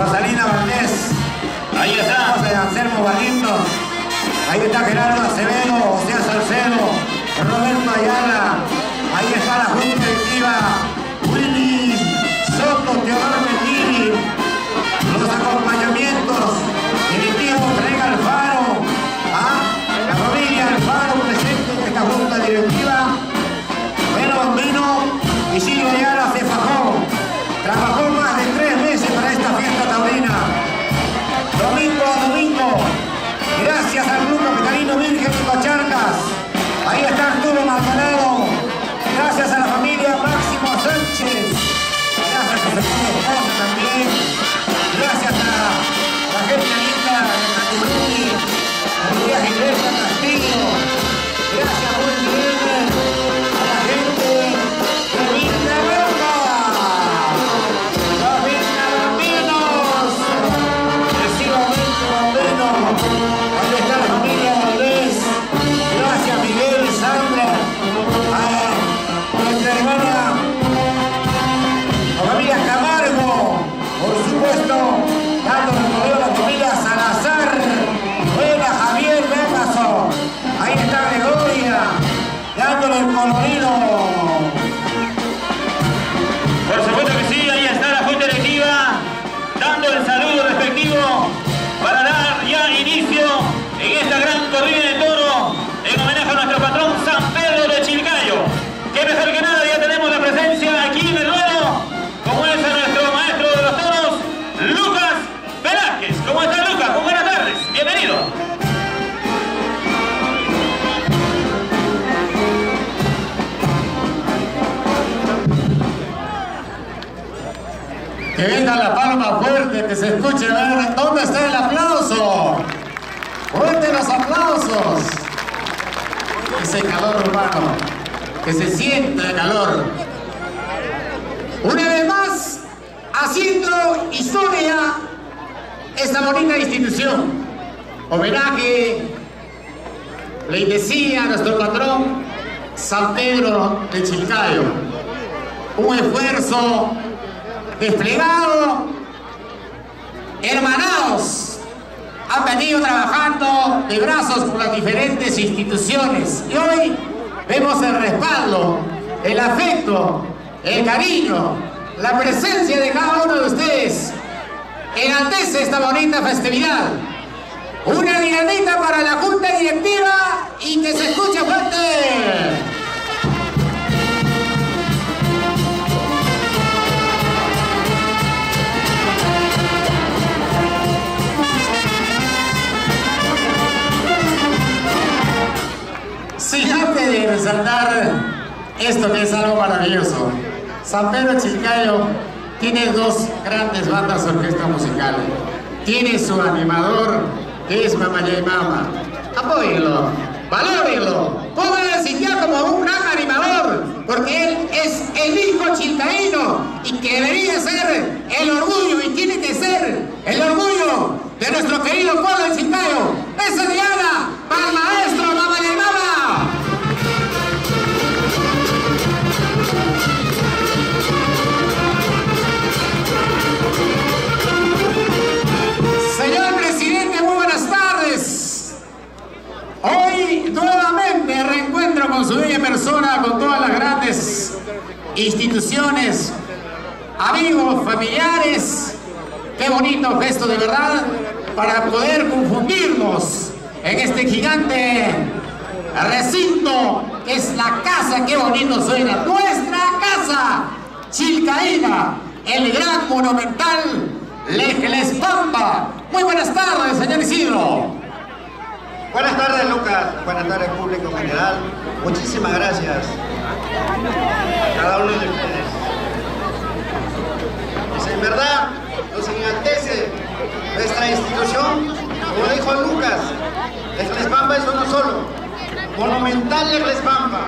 Rosalina Valdés. Ahí está. José Anselmo Galindo. Ahí está Gerardo Acevedo, José Salcedo, Roberto Ayala. Ahí está la Junta Directiva. Willy Soto, Teodoro Medini. Los acompañamientos directivos, Rega Alfaro. La familia Alfaro presente en esta Junta Directiva. Bueno, Bambino y Silvio Ayala se fajó. Trabajó más de 3 meses para esta fiesta taurina. Domingo a domingo. Gracias al Club Capitalino Virgen de Cocharcas. Ahí está Arturo Maldonado. Gracias a la familia Máximo Sánchez. Gracias a su esposa también. Gracias a la gente linda de Caturuni. María Gilberta Castillo. Gracias muy bien a la gente de Villa Boca. Los Villamambinos. Excesivamente Bambinos. Ahí está la familia Valdés. Gracias Miguel, Sandra. A nuestra hermana, la familia Camargo. Por supuesto, dando el correo a la familia Salazar. Buena Javier Vegaso. Ahí está Gregoria, dándole el colorido. Por supuesto que sí, ahí está la Junta Directiva, dando el saludo respectivo para dar ya inicio en esta gran corrida de toro en homenaje a nuestro patrón San Pedro de Chilcayo. Que mejor que nada ya tenemos la presencia aquí en el ruedo, como es a nuestro maestro de los toros, Lucas Velázquez. ¿Cómo está Lucas? Muy buenas tardes, bienvenido. Que venga la palma fuerte, que se escuche. A ver, ¿dónde está el aplauso? Fuerte los aplausos. Ese calor urbano, que se siente el calor. Una vez más, haciendo historia, esta bonita institución. Homenaje, le decía a nuestro patrón San Pedro de Chilcayo. Un esfuerzo desplegado, hermanados, han venido trabajando de brazos por las diferentes instituciones y hoy vemos el respaldo, el afecto, el cariño, la presencia de cada uno de ustedes. Enaltece esta bonita festividad. Una dianita para la Junta Directiva y que se escuche fuerte. Sí, antes de resaltar esto que es algo maravilloso, San Pedro Chilcayo tiene 2 grandes bandas orquesta musicales. Tiene su animador, que es Mamaya y Mama. Apóyenlo, valórenlo, pónganlo ya como un gran animador, porque él es el hijo chilcaíno y que debería ser el orgullo y tiene que ser el orgullo de nuestro querido pueblo de Chilcayo. ¡Esa Diana para el maestro Mamaya y Mama! Señor presidente, muy buenas tardes. Hoy nuevamente reencuentro con su bella persona, con todas las grandes instituciones, amigos, familiares. Qué bonito gesto de verdad para poder confundirnos en este gigante recinto que es la casa. Qué bonito suena, nuestra casa chilcaína, el gran monumental Lejlespampa. Muy buenas tardes, señor Isidro. Buenas tardes, Lucas. Buenas tardes, público en general. Muchísimas gracias a cada uno de ustedes. Pues en verdad, nos enaltece nuestra institución. Como dijo Lucas, Lejlespampa es uno solo. Monumental Lejlespampa.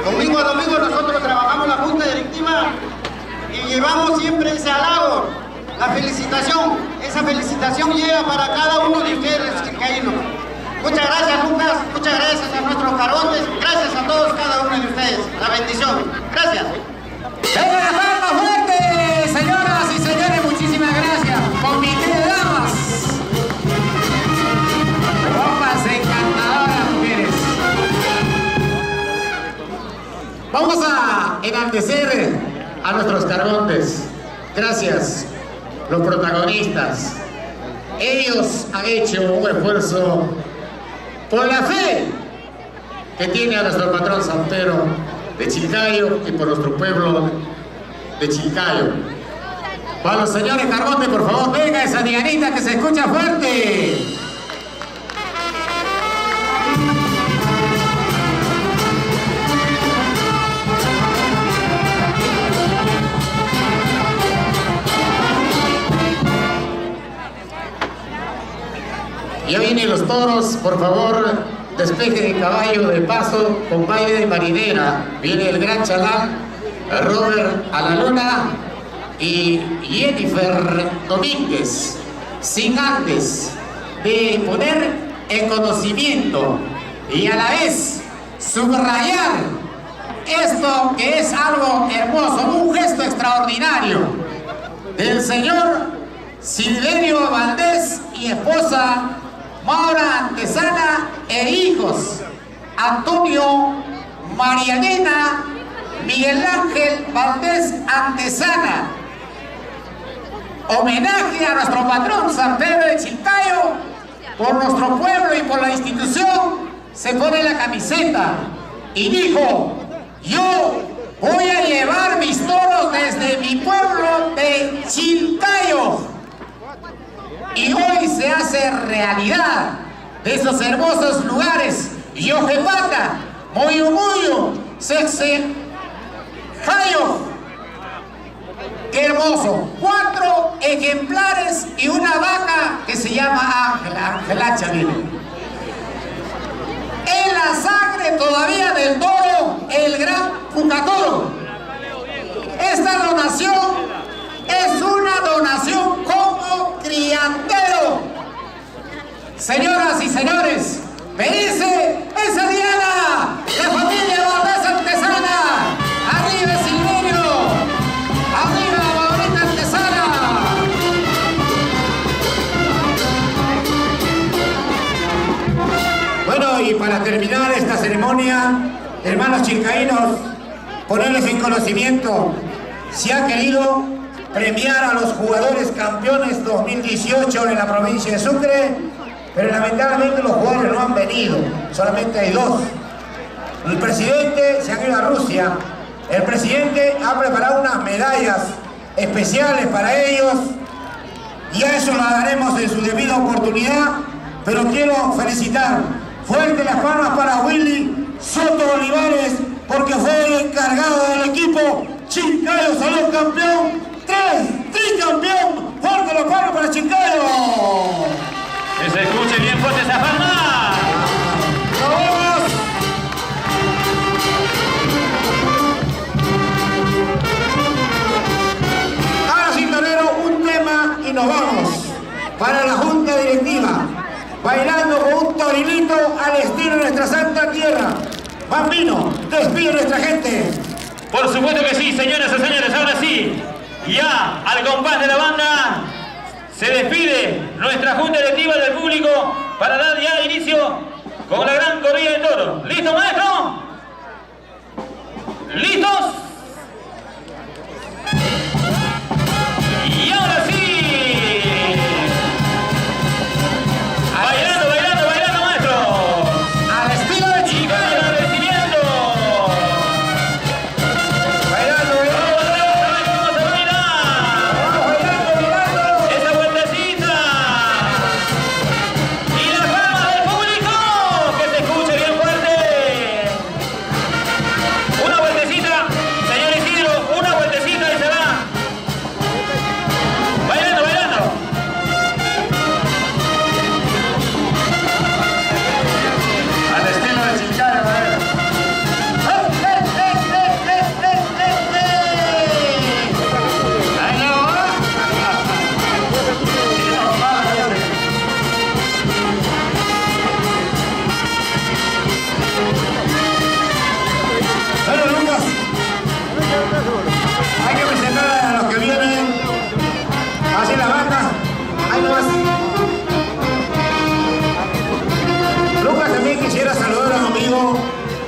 Domingo a domingo nosotros trabajamos la Junta Directiva y llevamos siempre ese halago, la felicitación. Esa felicitación llega para cada uno de ustedes, chilcaínos. Muchas gracias, Lucas. Muchas gracias a nuestros carotes. Gracias a todos, cada uno de ustedes. La bendición. Gracias. ¡Venga la palma fuerte, señoras y señores! Muchísimas gracias. enaltecer a nuestros cargontes. Gracias, los protagonistas. Ellos han hecho un esfuerzo por la fe que tiene a nuestro patrón San Pedro de Chilcayo y por nuestro pueblo de Chilcayo. Para los señores cargontes, por favor, venga esa dianita que se escucha fuerte. Ya vienen los toros, por favor, despeje de caballo de paso con baile de marinera. Viene el gran chalán Robert a la Luna y Jennifer Domínguez, sin antes de poner en conocimiento y a la vez subrayar esto que es algo hermoso, un gesto extraordinario del señor Silverio Valdés y esposa Maura Antesana e hijos Antonio, Marianena, Miguel Ángel Valdés Antesana. Homenaje a nuestro patrón San Pedro de Chilcayo. Por nuestro pueblo y por la institución se pone la camiseta y dijo: yo voy a llevar mis toros desde mi pueblo de Chilcayo. Y hoy se hace realidad de esos hermosos lugares. Yojepata, Moyumuyo, Sexe, Jayo. ¡Qué hermoso! 4 ejemplares y una vaca que se llama Ángela, Angelacha, miren. En la sangre todavía del toro, el gran Pucatoro. Esta donación es una donación como criantero. Señoras y señores, me dice esa diana, la familia Valdés Antesana. Arriba Silverio, arriba Maurita Antesana. Bueno, y para terminar esta ceremonia, hermanos chilcaínos, ponerles en conocimiento, se ha querido premiar a los jugadores campeones 2018 en la provincia de Sucre, pero lamentablemente los jugadores no han venido, solamente hay 2. El presidente se ha ido a Rusia. El presidente ha preparado unas medallas especiales para ellos y a eso la daremos en su debida oportunidad, pero quiero felicitar fuerte las palmas para Willy Soto Olivares, porque fue el encargado del equipo Chilcayo Salud Campeón. Tricampeón, fuerte los palos para Chilcayo. Que se escuche bien fuerte esa palma. ¡Nos vemos! Ahora sí, torero, un tema y nos vamos. Para la junta directiva, bailando con un torinito al estilo de nuestra santa tierra. Bambino, despide a nuestra gente. Por supuesto que sí, señoras y señores, ahora sí. Ya al compás de la banda se despide nuestra junta directiva del público para dar ya inicio con la gran corrida de toros. ¿Listo, maestro? ¿Listos? Y ahora sí. Bailando, bailando, bailando, maestro. Al estilo de Chilcayo.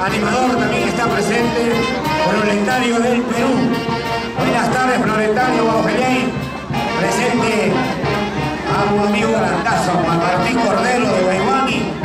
Animador también está presente. proletario del Perú. Buenas tardes, proletario Baugeley. Presente a un amigo grandazo, Juan Martín Cordero de Guayguani.